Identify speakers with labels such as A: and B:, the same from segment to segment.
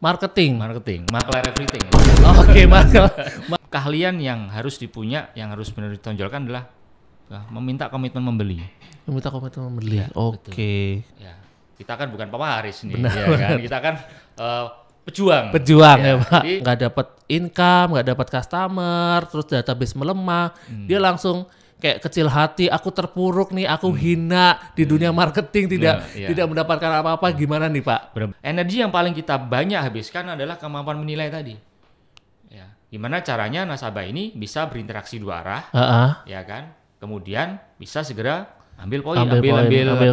A: Marketing, makler everything.
B: Oke,
A: Keahlian yang harus dipunya, yang harus benar ditonjolkan adalah meminta komitmen membeli.
B: Meminta komitmen membeli.
A: Ya,
B: Oke.
A: Ya, kita kan bukan pewaris nih,
B: Benar,
A: ya kan? Kita kan pejuang.
B: Ya Pak.
A: Jadi,
B: Nggak dapat income, nggak dapat customer, terus database melemah. Dia langsung kayak kecil hati, aku terpuruk nih, aku hina di dunia marketing, tidak mendapatkan apa-apa. Gimana nih Pak?
A: energi yang paling kita banyak habiskan adalah kemampuan menilai tadi. Ya, gimana caranya nasabah ini bisa berinteraksi dua arah, ya kan? Kemudian bisa segera ambil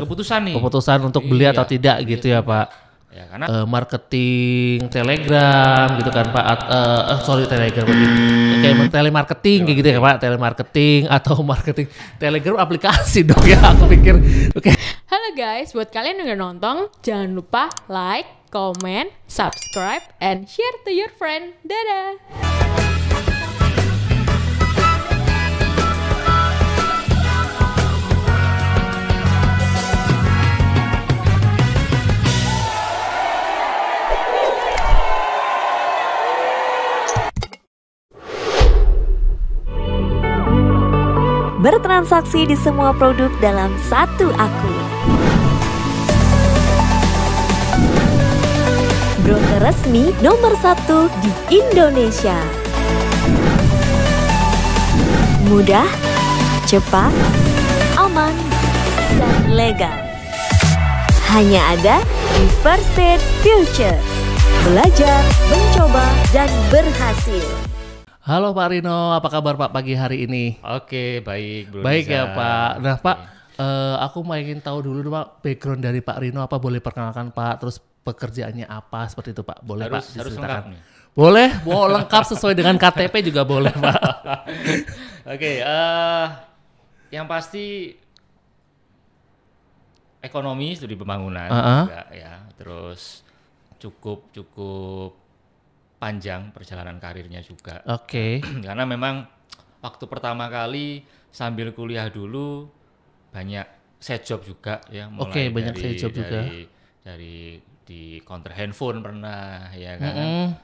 A: keputusan nih.
B: Keputusan untuk beli atau tidak gitu ya Pak.
A: Ya, karena
B: marketing Telegram gitu kan Pak. Telegram kayak telemarketing kayak gitu ya Pak. Telemarketing atau marketing Telegram aplikasi dong ya. Aku pikir. Oke.
C: Halo guys, buat kalian yang udah nonton, jangan lupa like, comment, subscribe, and share to your friend. Dadah.
D: Bertransaksi di semua produk dalam satu akun. Broker resmi nomor 1 di Indonesia. Mudah, cepat, aman, dan legal. Hanya ada di First State Future. Belajar, mencoba, dan berhasil.
B: Halo Pak Rino, apa kabar Pak pagi hari ini?
A: Oke, baik Bro.
B: Baik
A: Riza.
B: ya Pak. Nah Pak, aku mau ingin tahu dulu Pak background dari Pak Rino, apa boleh perkenalkan Pak, terus pekerjaannya apa seperti itu Pak? Boleh Pak
A: Harus
B: diceritakan?
A: lengkap nih.
B: Boleh, mau lengkap sesuai dengan KTP juga boleh Pak.
A: Oke, yang pasti ekonomi studi pembangunan juga ya, terus cukup panjang perjalanan karirnya juga.
B: Oke.
A: Karena memang waktu pertama kali sambil kuliah dulu banyak side job juga ya, mulai
B: banyak side job juga.
A: Dari di counter handphone pernah ya kan.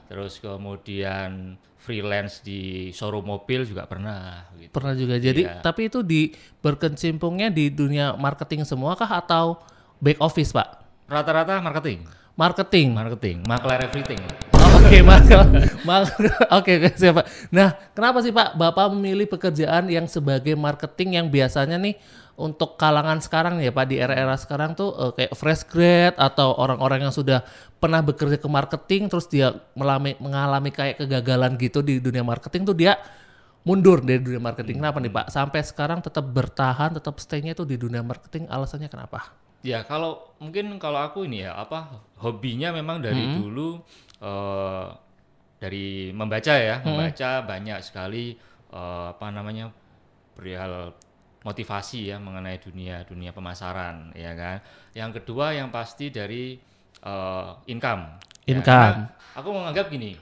A: Terus kemudian freelance di showroom mobil juga pernah gitu.
B: Pernah juga. Jadi tapi itu berkecimpungnya di dunia marketing semua kah atau back office Pak?
A: Rata-rata marketing, makler everything.
B: Oke, siapa? Nah, kenapa sih Pak Bapak memilih pekerjaan yang sebagai marketing yang biasanya nih untuk kalangan sekarang ya Pak, di era-era sekarang tuh kayak fresh grad atau orang-orang yang sudah pernah bekerja ke marketing terus dia mengalami kayak kegagalan gitu di dunia marketing tuh dia mundur dari dunia marketing. Kenapa nih Pak? Sampai sekarang tetap bertahan, tetap stay-nya tuh di dunia marketing, alasannya kenapa?
A: Ya kalau aku ini ya hobinya memang dari dulu dari membaca banyak sekali perihal motivasi ya mengenai dunia pemasaran ya kan. Yang kedua yang pasti dari income. Ya, aku menganggap gini,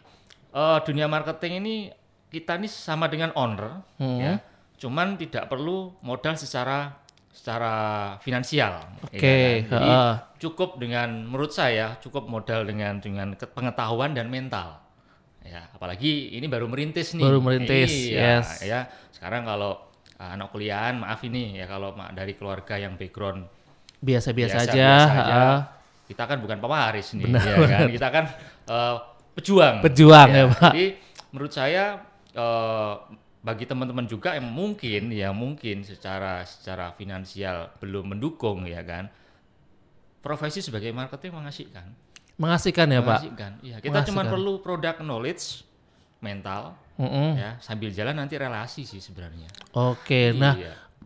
A: dunia marketing ini kita ini sama dengan owner ya, cuman tidak perlu modal secara finansial.
B: Oke.
A: Ya kan? Jadi cukup menurut saya cukup modal dengan pengetahuan dan mental. Ya, apalagi ini baru merintis nih.
B: Yes.
A: Ya. Sekarang kalau anak kuliahan, maaf ini ya kalau dari keluarga yang background
B: biasa aja.
A: Kita kan bukan pewaris nih, ya kan? Kita kan pejuang
B: ya Pak.
A: Jadi menurut saya bagi teman-teman juga yang mungkin secara finansial belum mendukung ya kan, profesi sebagai marketing mengasihkan
B: ya Pak.
A: Iya, kita cuma perlu product knowledge, mental ya, sambil jalan nanti relasi sih sebenarnya.
B: Oke. Nah,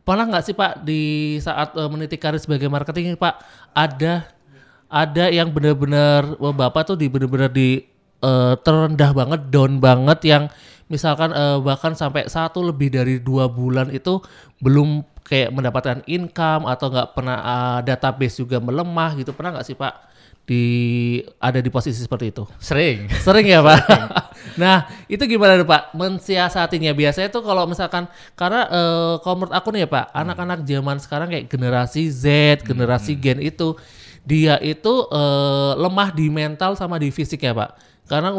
B: pernah nggak sih Pak di saat meniti karir sebagai marketing Pak ada yang benar-benar Bapak tuh benar-benar terendah banget, down banget, yang misalkan bahkan sampai lebih dari 2 bulan itu belum kayak mendapatkan income atau nggak pernah database juga melemah gitu, pernah nggak sih Pak ada di posisi seperti itu?
A: Sering
B: ya Pak. Nah itu gimana Pak mensiasatinya? Biasanya tuh kalau misalkan karena kalau menurut aku nih ya Pak, anak-anak zaman sekarang kayak generasi Z, generasi Gen itu dia itu lemah di mental sama di fisik ya Pak. Karena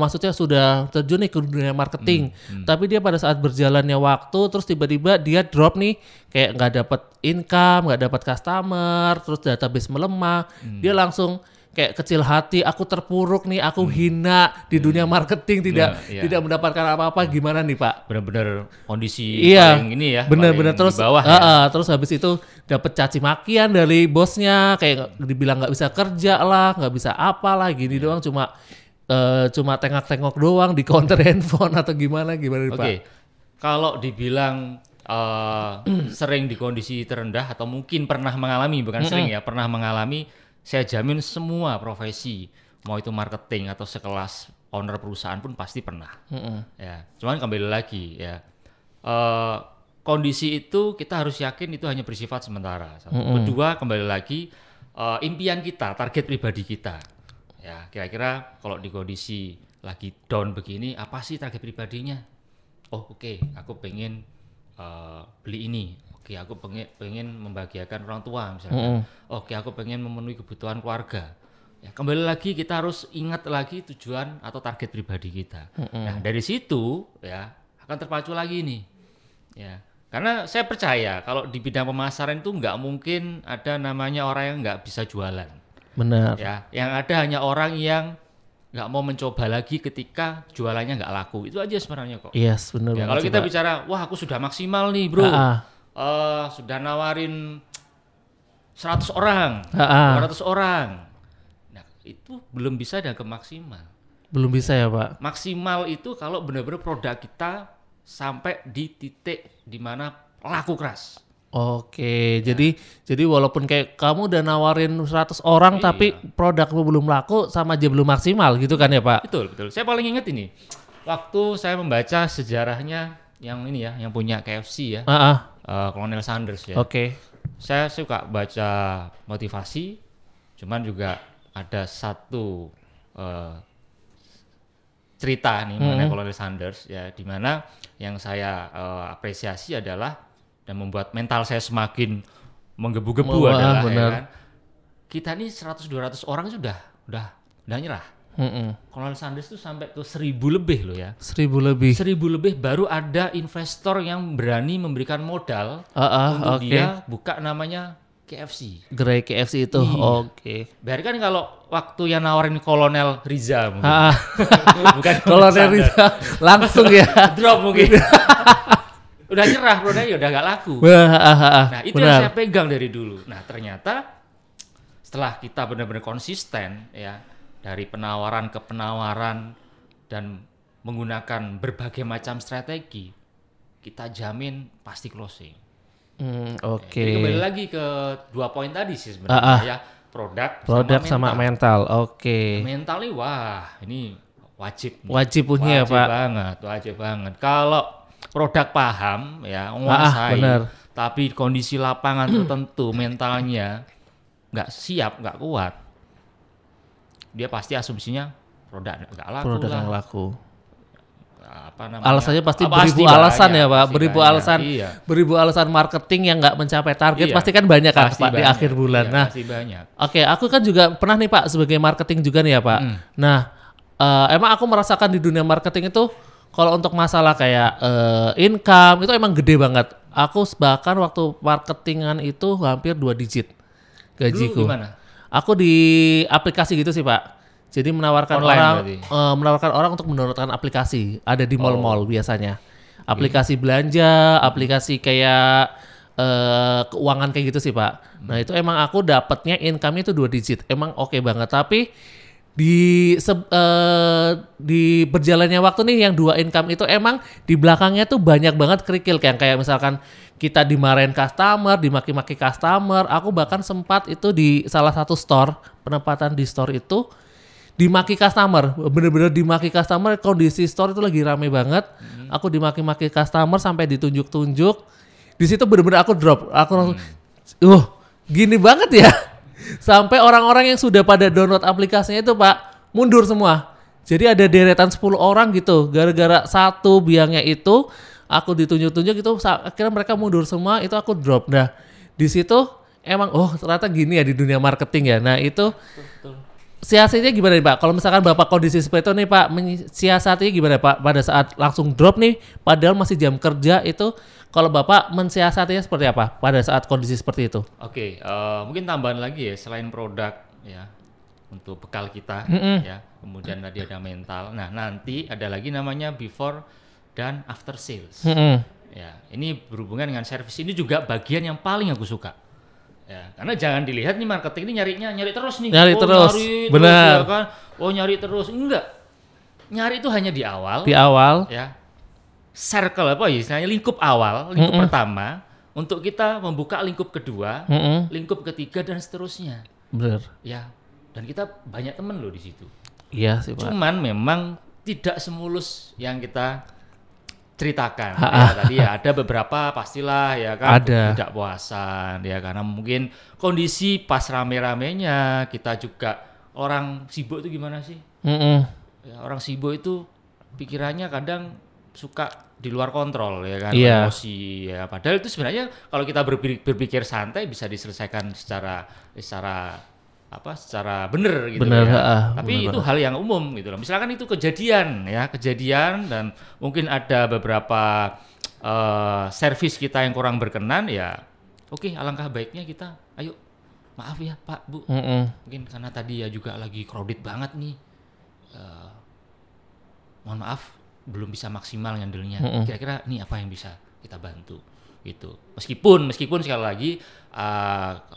B: maksudnya sudah terjun nih ke dunia marketing, tapi dia pada saat berjalannya waktu, terus tiba-tiba dia drop nih, kayak nggak dapat income, nggak dapat customer, terus database melemah, dia langsung kayak kecil hati, aku terpuruk nih, aku hina di dunia marketing, tidak mendapatkan apa-apa, gimana nih Pak?
A: Benar-benar kondisi paling ini ya,
B: benar-benar terus
A: di bawah ya.
B: Terus habis itu dapat caci makian dari bosnya, kayak dibilang nggak bisa kerja lah, nggak bisa apa lah, gini doang, cuma tengok-tengok doang di counter handphone atau gimana nih Pak?
A: Oke, kalau dibilang sering di kondisi terendah atau mungkin pernah mengalami, bukan sering ya, pernah mengalami, saya jamin semua profesi, mau itu marketing atau sekelas owner perusahaan pun pasti pernah. Ya, cuman kembali lagi ya, kondisi itu kita harus yakin itu hanya bersifat sementara. Kedua, kembali lagi impian kita, target pribadi kita. Ya, kira-kira kalau di kondisi lagi down begini, apa sih target pribadinya? Oh, oke, aku pengen beli ini. Oke, aku pengen membahagiakan orang tua misalnya. Oke, aku pengen memenuhi kebutuhan keluarga. Ya, kembali lagi kita harus ingat lagi tujuan atau target pribadi kita. Nah, dari situ ya akan terpacu lagi nih. Ya, karena saya percaya kalau di bidang pemasaran itu nggak mungkin ada namanya orang yang nggak bisa jualan.
B: Benar.
A: Ya, yang ada hanya orang yang nggak mau mencoba lagi ketika jualannya nggak laku. Itu aja sebenarnya kok.
B: Yes, benar.
A: Ya, kalau kita bicara, wah aku sudah maksimal nih bro, sudah nawarin 100 orang, 200 orang. Nah, itu belum bisa dianggap maksimal.
B: Belum bisa ya Pak?
A: Maksimal itu kalau benar-benar produk kita sampai di titik di mana laku keras.
B: Oke, jadi walaupun kayak kamu udah nawarin 100 orang tapi produkmu belum laku, sama aja belum maksimal gitu kan ya Pak?
A: Betul. Saya paling ingat ini, waktu saya membaca sejarahnya yang ini ya, yang punya KFC ya, Colonel Sanders ya.
B: Oke.
A: Saya suka baca motivasi, cuman juga ada satu cerita nih mengenai Colonel Sanders ya, di mana yang saya apresiasi adalah dan membuat mental saya semakin menggebu-gebu adalah ya kan, kita nih 100-200 orang sudah nyerah. Colonel Sanders itu sampai ke 1.000 lebih loh ya.
B: 1.000 lebih.
A: 1.000 lebih baru ada investor yang berani memberikan modal untuk dia buka namanya KFC.
B: Gerai KFC itu. Oke.
A: Biarkan kalau waktu yang nawarin Kolonel Riza mungkin. Bukan
B: Kolonel Riza langsung ya.
A: Drop mungkin. Udah nyerah produknya, udah gak laku. Nah, itu yang saya pegang dari dulu. Nah, ternyata setelah kita benar-benar konsisten ya, dari penawaran ke penawaran dan menggunakan berbagai macam strategi, kita jamin pasti closing.
B: Oke.
A: Jadi kembali lagi ke 2 poin tadi sih sebenarnya ya, produk sama mental.
B: Oke.
A: Mental nih, wah ini wajib
B: punya ya Pak.
A: Wajib banget. Kalau produk paham ya, menguasai, tapi kondisi lapangan tertentu mentalnya nggak siap, nggak kuat, dia pasti asumsinya produk nggak laku.
B: Produk nggak laku.
A: Apa namanya?
B: Alasannya pasti beribu alasan ya Pak, beribu
A: banyak,
B: alasan marketing yang nggak mencapai target pasti kan banyak kan Pak di akhir bulan. Nah,
A: pasti banyak.
B: Oke, aku kan juga pernah nih Pak sebagai marketing juga nih ya Pak. Nah, emang aku merasakan di dunia marketing itu kalau untuk masalah kayak income itu emang gede banget. Aku bahkan waktu marketingan itu hampir 2 digit gajiku.
A: Dulu gimana?
B: Aku di aplikasi gitu sih Pak. Jadi menawarkan orang untuk mendownloadkan aplikasi. Ada di mall-mall biasanya. Aplikasi belanja, aplikasi kayak keuangan kayak gitu sih Pak. Nah itu emang aku dapatnya income itu 2 digit. Emang oke banget. Tapi di berjalannya waktu nih yang 2 income itu emang di belakangnya tuh banyak banget kerikil kayak misalkan kita dimarahin customer, dimaki-maki customer. Aku bahkan sempat itu di salah satu store, penempatan di store itu dimaki customer, bener-bener dimaki customer. Kondisi store itu lagi rame banget. Aku dimaki-maki customer sampai ditunjuk-tunjuk. Di situ bener-bener aku drop. Aku langsung, gini banget ya. Sampai orang-orang yang sudah pada download aplikasinya itu Pak, mundur semua. Jadi ada deretan 10 orang gitu. Gara-gara satu biangnya itu, aku ditunjuk-tunjuk itu, akhirnya mereka mundur semua, itu aku drop. Nah, di situ emang ternyata gini ya di dunia marketing ya. Nah itu siasatnya gimana nih Pak? Kalau misalkan Bapak kondisi seperti itu nih Pak, siasatnya gimana Pak? Pada saat langsung drop nih, padahal masih jam kerja itu, kalau Bapak mensiasatinya seperti apa pada saat kondisi seperti itu?
A: Oke, mungkin tambahan lagi ya, selain produk ya, untuk bekal kita ya, kemudian tadi ada mental. Nah nanti ada lagi namanya before dan after sales. Ya, ini berhubungan dengan service. Ini juga bagian yang paling aku suka. Ya, karena jangan dilihat nih marketing ini nyari terus nih.
B: Nyari terus, benar.
A: Ya kan? Nyari terus. Enggak. Nyari itu hanya di awal.
B: Di awal.
A: Ya. Circle apa ya istilahnya, lingkup awal, lingkup pertama, untuk kita membuka lingkup kedua, lingkup ketiga dan seterusnya.
B: Benar.
A: Ya. Dan kita banyak temen loh di situ.
B: Iya sih Pak.
A: Cuman memang tidak semulus yang kita ceritakan. Ya, tadi ya ada beberapa pastilah ya kan, tidak puasan ya, karena mungkin kondisi pas rame-ramenya, kita juga orang sibuk itu gimana sih? Ya, orang sibuk itu pikirannya kadang suka di luar kontrol ya kan, emosi ya. Padahal itu sebenarnya kalau kita berpikir santai bisa diselesaikan secara benar gitu ya. Tapi itu hal yang umum gitu loh. Misalkan itu kejadian dan mungkin ada beberapa servis kita yang kurang berkenan ya. Oke, alangkah baiknya kita ayo maaf ya Pak Bu. Mungkin karena tadi ya juga lagi crowded banget nih. Mohon maaf belum bisa maksimal ngandelnya. Kira-kira nih apa yang bisa kita bantu gitu. Meskipun sekali lagi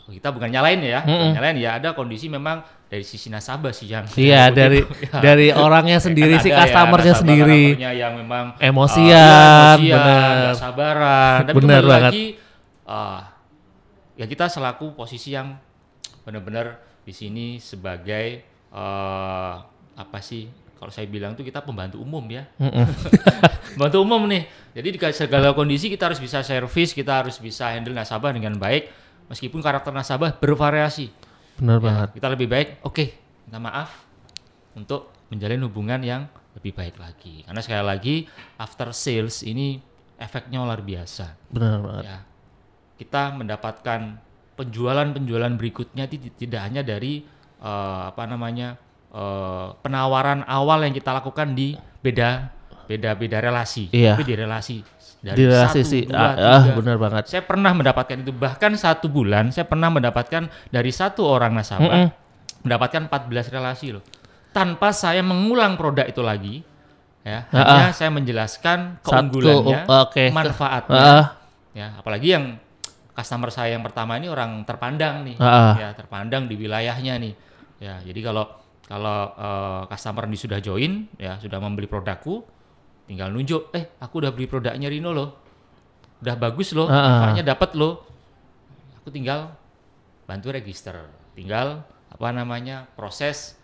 A: kita bukan nyalain ya, ada kondisi memang dari sisi nasabah sih yang
B: dari orangnya sendiri sih, customernya sendiri
A: yang memang
B: emosian,
A: nggak sabaran. Tapi kembali lagi ya kita selaku posisi yang benar-benar di sini sebagai apa sih? Kalau saya bilang tuh kita pembantu umum ya. Pembantu umum nih. Jadi di segala kondisi kita harus bisa servis, kita harus bisa handle nasabah dengan baik. Meskipun karakter nasabah bervariasi.
B: Benar banget.
A: Kita lebih baik, minta maaf untuk menjalin hubungan yang lebih baik lagi. Karena sekali lagi after sales ini efeknya luar biasa.
B: Benar banget.
A: Ya, kita mendapatkan penjualan berikutnya tidak hanya dari penawaran awal yang kita lakukan di beda relasi, tapi di relasi dari 1, 2, 3.
B: Benar banget.
A: Saya pernah mendapatkan itu, bahkan 1 bulan saya pernah mendapatkan dari 1 orang nasabah mendapatkan 14 relasi loh, tanpa saya mengulang produk itu lagi ya, hanya saya menjelaskan keunggulannya, manfaatnya ya, apalagi yang customer saya yang pertama ini orang terpandang nih, ya terpandang di wilayahnya nih ya. Jadi kalau customer ini sudah join ya, sudah membeli produkku, tinggal nunjuk, aku udah beli produknya Rino loh, udah bagus loh, manfaatnya dapat loh, aku tinggal bantu register, tinggal proses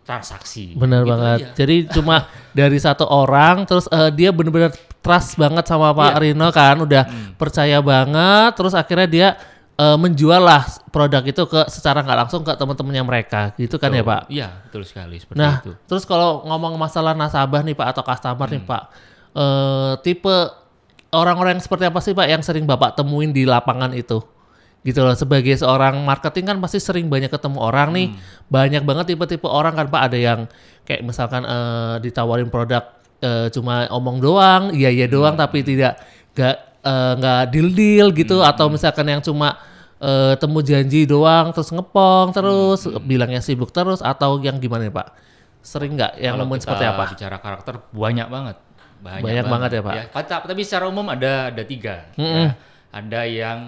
A: transaksi.
B: Benar gitu banget aja. Jadi cuma dari 1 orang, terus dia benar-benar trust banget sama Pak Rino kan, udah percaya banget, terus akhirnya dia menjual lah produk itu secara nggak langsung ke teman-temannya mereka, gitu kan ya Pak?
A: Iya, betul sekali seperti itu.
B: Terus kalau ngomong masalah nasabah nih Pak atau customer nih Pak, tipe orang-orang yang seperti apa sih Pak yang sering Bapak temuin di lapangan itu? Gitu loh, sebagai seorang marketing kan pasti sering banyak ketemu orang nih, banyak banget tipe-tipe orang kan Pak. Ada yang kayak misalkan ditawarin produk cuma omong doang, iya doang, tapi nggak deal gitu, atau misalkan yang cuma temu janji doang terus ngepong terus, bilangnya sibuk terus, atau yang gimana nih Pak? Sering nggak yang nemuin seperti apa?
A: Kalau bicara karakter banyak banget
B: ya Pak.
A: Ya, tapi secara umum ada 3 ya. Ada yang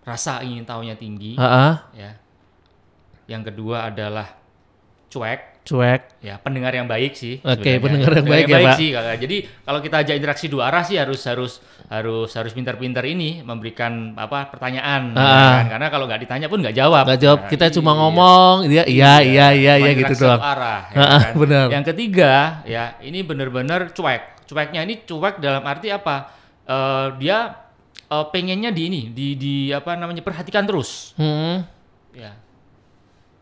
A: rasa ingin tahunya tinggi ya. Yang kedua adalah cuek ya, pendengar yang baik sih.
B: Pendengar yang baik ya Pak.
A: Sih, jadi kalau kita ajak interaksi 2 arah sih harus pintar-pintar ini memberikan pertanyaan kan? Karena kalau nggak ditanya pun nggak jawab.
B: Kita cuma ngomong, dia iya gitu doang.
A: Arah, kan?
B: Benar.
A: Yang ketiga ya, ini benar-benar cueknya ini cuek dalam arti apa? Dia pengennya perhatikan terus. Ya.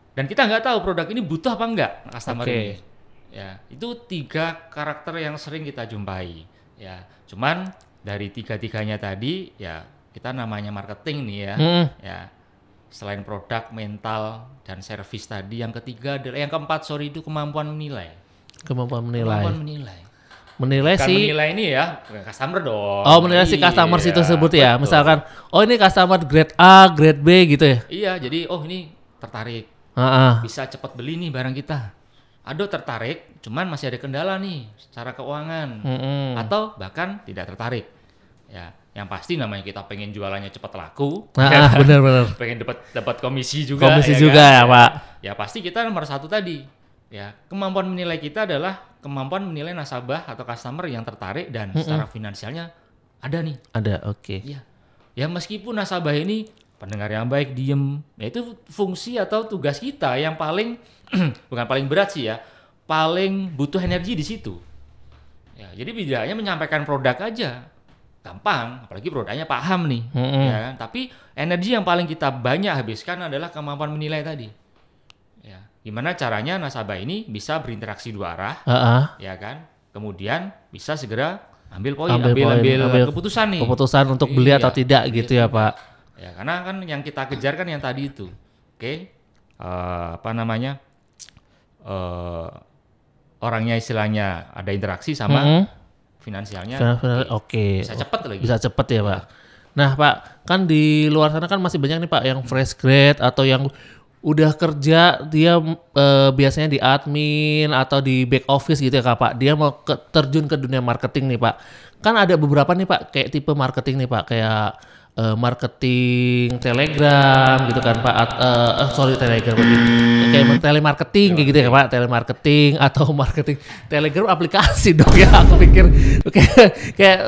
A: Dan kita nggak tahu produk ini butuh apa enggak customer ini. Ya, itu 3 karakter yang sering kita jumpai. Ya, cuman dari 3-tiganya tadi ya, kita namanya marketing nih ya. Ya, selain produk, mental, dan servis tadi, yang ketiga adalah, yang keempat itu kemampuan menilai.
B: Kemampuan menilai.
A: Kemampuan menilai.
B: Menilai
A: Bukan
B: sih.
A: menilai ini ya, bukan customer dong.
B: Oh, menilai si customer
A: Iya,
B: itu tersebut ya.
A: betul.
B: Misalkan, oh ini customer grade A, grade B gitu ya.
A: Iya, jadi oh ini tertarik,
B: Heeh.
A: bisa cepat beli nih barang kita. Aduh tertarik, cuman masih ada kendala nih secara keuangan, atau bahkan tidak tertarik. Ya, yang pasti namanya kita pengen jualannya cepat laku,
B: Nah, benar-benar.
A: pengen dapat komisi juga.
B: Komisi
A: ya
B: juga
A: kan?
B: ya, Pak.
A: Ya pasti kita nomor satu tadi. Ya, kemampuan menilai kita adalah kemampuan menilai nasabah atau customer yang tertarik dan secara finansialnya ada nih.
B: Ada, oke.
A: Iya. Ya meskipun nasabah ini pendengar yang baik, diem, ya itu fungsi atau tugas kita yang paling bukan paling berat sih ya, paling butuh energi di situ. Ya, jadi bedanya menyampaikan produk aja gampang, apalagi produknya paham nih, ya kan? Tapi energi yang paling kita banyak habiskan adalah kemampuan menilai tadi. Ya, gimana caranya nasabah ini bisa berinteraksi dua arah, ya kan? Kemudian bisa segera ambil keputusan nih.
B: Keputusan untuk beli atau tidak gitu ya, Pak.
A: Ya, karena kan yang kita kejar kan yang tadi itu. Oke. Orangnya istilahnya ada interaksi sama finansialnya.
B: Oke.
A: Bisa cepat lagi.
B: Bisa cepat ya, Pak. Nah, Pak, kan di luar sana kan masih banyak nih, Pak, yang fresh grade atau yang udah kerja dia biasanya di admin atau di back office gitu ya, Kak, Pak. Dia mau terjun ke dunia marketing nih, Pak. Kan ada beberapa nih, Pak, kayak tipe marketing nih, Pak, kayak marketing Telegram gitu kan, Pak. Telegram kayak telemarketing kayak gitu ya, Pak. Telemarketing atau marketing Telegram aplikasi dong ya. Aku pikir kayak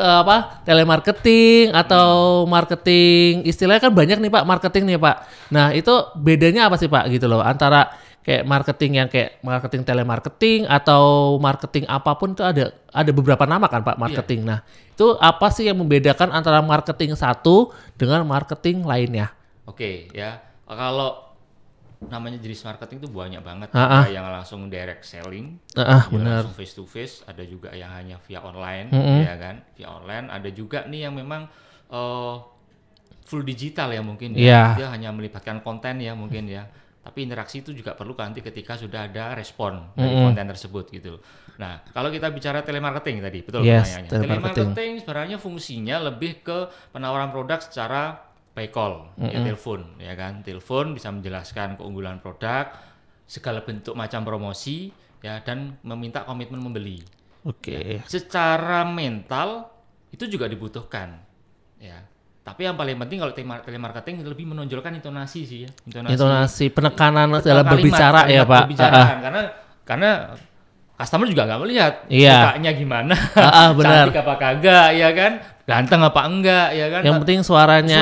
B: telemarketing atau marketing, istilahnya kan banyak nih, Pak, marketing nih, Pak. Nah, itu bedanya apa sih, Pak, gitu loh, antara kayak marketing yang kayak marketing telemarketing atau marketing apapun itu ada beberapa nama kan, Pak, marketing. Nah, itu apa sih yang membedakan antara marketing satu dengan marketing lainnya?
A: Oke, ya. Kalau namanya jenis marketing itu banyak banget. Ada yang langsung direct selling,
B: benar.
A: langsung face to face, ada juga yang hanya via online, ya kan? Via online, ada juga nih yang memang full digital ya mungkin ya. Dia hanya melibatkan konten ya mungkin ya. Tapi interaksi itu juga perlu nanti ketika sudah ada respon dari konten tersebut gitu. Nah, kalau kita bicara telemarketing tadi, betul pertanyaannya. Telemarketing sebenarnya fungsinya lebih ke penawaran produk secara by call, ya telepon, ya kan. Telepon bisa menjelaskan keunggulan produk, segala bentuk macam promosi, ya, dan meminta komitmen membeli.
B: Oke.
A: Secara mental itu juga dibutuhkan, ya. Tapi yang paling penting kalau telemarketing lebih menonjolkan intonasi sih ya.
B: Intonasi penekanan dalam berbicara ya, Pak.
A: Karena customer juga nggak melihat mukanya gimana,
B: benar.
A: cantik apa kagak, ya kan, ganteng apa enggak, ya kan.
B: Yang penting suaranya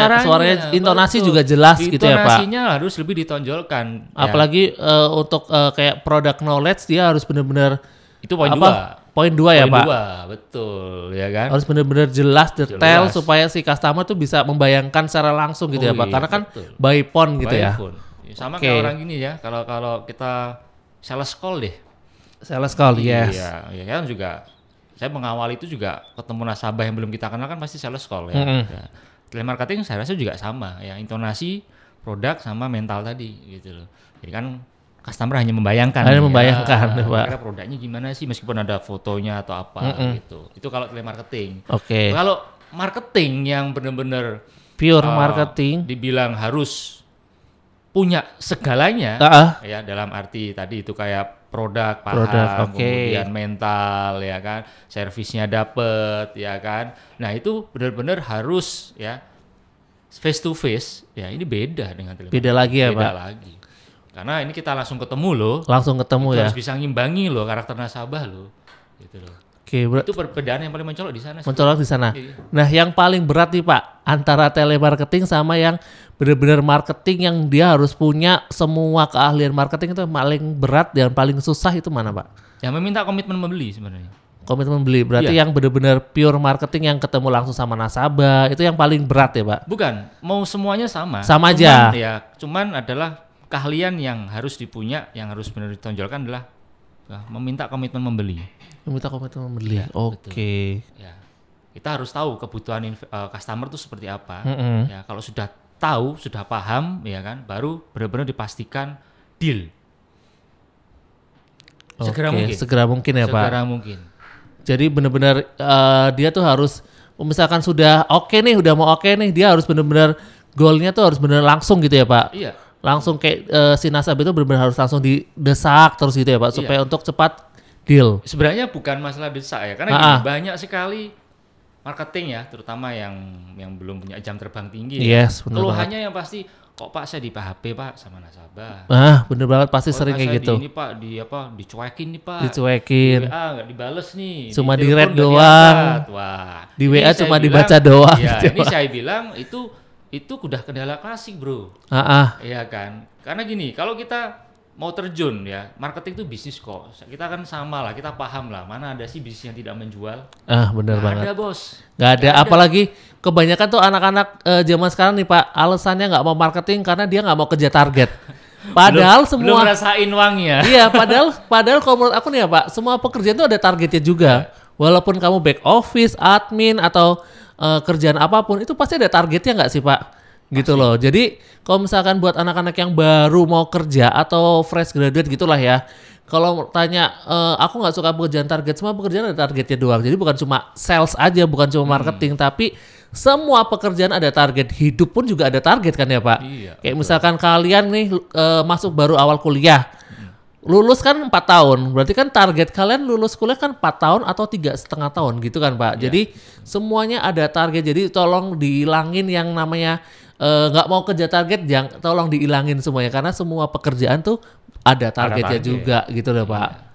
B: intonasi juga jelas gitu ya, Pak.
A: Intonasinya harus lebih ditonjolkan.
B: Apalagi untuk kayak product knowledge dia harus benar-benar
A: itu poin 2.
B: Poin 2 ya, Pak.
A: Poin 2, betul, ya kan.
B: Harus benar-benar jelas, detail supaya si customer tuh bisa membayangkan secara langsung gitu ya, Pak. Karena kan by phone gitu ya.
A: Sama kayak orang gini ya, kalau kita sales call deh.
B: Sales call, yes.
A: Iya, ya kan juga. Saya mengawal itu juga ketemu nasabah yang belum kita kenal kan pasti sales call ya. Ya. Telemarketing saya rasa juga sama ya, intonasi, produk sama mental tadi gitu loh. Jadi kan customer hanya membayangkan. Pak. Kira produknya gimana sih meskipun ada fotonya atau apa gitu. Itu kalau telemarketing.
B: Oke.
A: Kalau marketing yang benar-benar
B: pure marketing,
A: dibilang harus punya segalanya, ya dalam arti tadi itu kayak produk paham, kemudian mental, ya kan, servisnya dapet, ya kan. Nah itu benar-benar harus ya face to face. Ya ini beda dengan telemarketing.
B: Beda lagi ya, Pak.
A: Beda lagi. Karena ini kita langsung ketemu loh.
B: Langsung ketemu ya.
A: Harus bisa ngimbangi loh karakter nasabah loh. Gitu loh.
B: Oke,
A: itu perbedaan yang paling mencolok di sana.
B: Mencolok di sana. Nah, yang paling berat nih, Pak, antara telemarketing sama yang benar-benar marketing yang dia harus punya semua keahlian marketing, itu paling berat dan paling susah itu mana, Pak?
A: Yang meminta komitmen membeli sebenarnya.
B: Komitmen membeli berarti yang benar-benar pure marketing yang ketemu langsung sama nasabah, itu yang paling berat ya, Pak?
A: Bukan, mau semuanya sama.
B: Sama aja.
A: Cuman adalah keahlian yang harus dipunya, yang harus benar ditonjolkan adalah meminta komitmen membeli.
B: Meminta komitmen membeli. Ya, Oke.
A: Ya. Kita harus tahu kebutuhan customer itu seperti apa. Ya, kalau sudah tahu, sudah paham, ya kan, baru benar-benar dipastikan deal. Segera mungkin.
B: Segera mungkin ya Pak.
A: Segera mungkin.
B: Jadi benar-benar dia tuh harus, misalkan sudah oke nih, udah mau oke nih, dia harus benar-benar goalnya tuh harus benar langsung gitu ya Pak.
A: Iya.
B: Langsung kayak si nasabah itu benar-benar harus langsung didesak terus gitu ya Pak, supaya untuk cepat deal.
A: Sebenarnya bukan masalah desak ya, karena gini, banyak sekali marketing ya, terutama yang belum punya jam terbang tinggi.
B: Yes,
A: ya. Keluhannya yang pasti, kok Pak saya di PHP Pak sama nasabah.
B: Bener banget, pasti sering kayak gitu.
A: Ini Pak dicuekin nih Pak.
B: Dicuekin.
A: Di WA nggak dibales nih.
B: Cuma di
A: telepon
B: red doang.
A: Wah.
B: Di WA cuma
A: bilang,
B: dibaca doang.
A: Ya,
B: gitu,
A: ini
B: Pak.
A: saya bilang itu udah kendala klasik bro. Iya kan. Karena gini, kalau kita mau terjun ya, marketing itu bisnis kok. Kita kan sama lah, kita paham lah. Mana ada sih bisnis yang tidak menjual?
B: Bener banget.
A: Gak ada bos.
B: Gak ada. Apalagi kebanyakan tuh anak-anak zaman sekarang nih Pak, alasannya nggak mau marketing karena dia nggak mau kejar target. Padahal
A: belum rasain uangnya.
B: Iya, padahal kalau menurut aku nih ya Pak, semua pekerjaan tuh ada targetnya juga. Walaupun kamu back office, admin atau kerjaan apapun, itu pasti ada targetnya nggak sih Pak? Gitu loh. Jadi kalau misalkan buat anak-anak yang baru mau kerja atau fresh graduate gitulah ya, kalau tanya aku nggak suka pekerjaan target, semua pekerjaan ada targetnya doang. Jadi bukan cuma sales aja, bukan cuma marketing, tapi semua pekerjaan ada target. Hidup pun juga ada target kan ya Pak?
A: Iya,
B: kayak betul. Misalkan kalian nih masuk baru awal kuliah, lulus kan 4 tahun, berarti kan target kalian lulus kuliah kan 4 tahun atau 3,5 tahun gitu kan Pak. Jadi semuanya ada target, jadi tolong dihilangin yang namanya nggak mau kerja target, tolong dihilangin semuanya, karena semua pekerjaan tuh ada targetnya juga gitu loh Pak.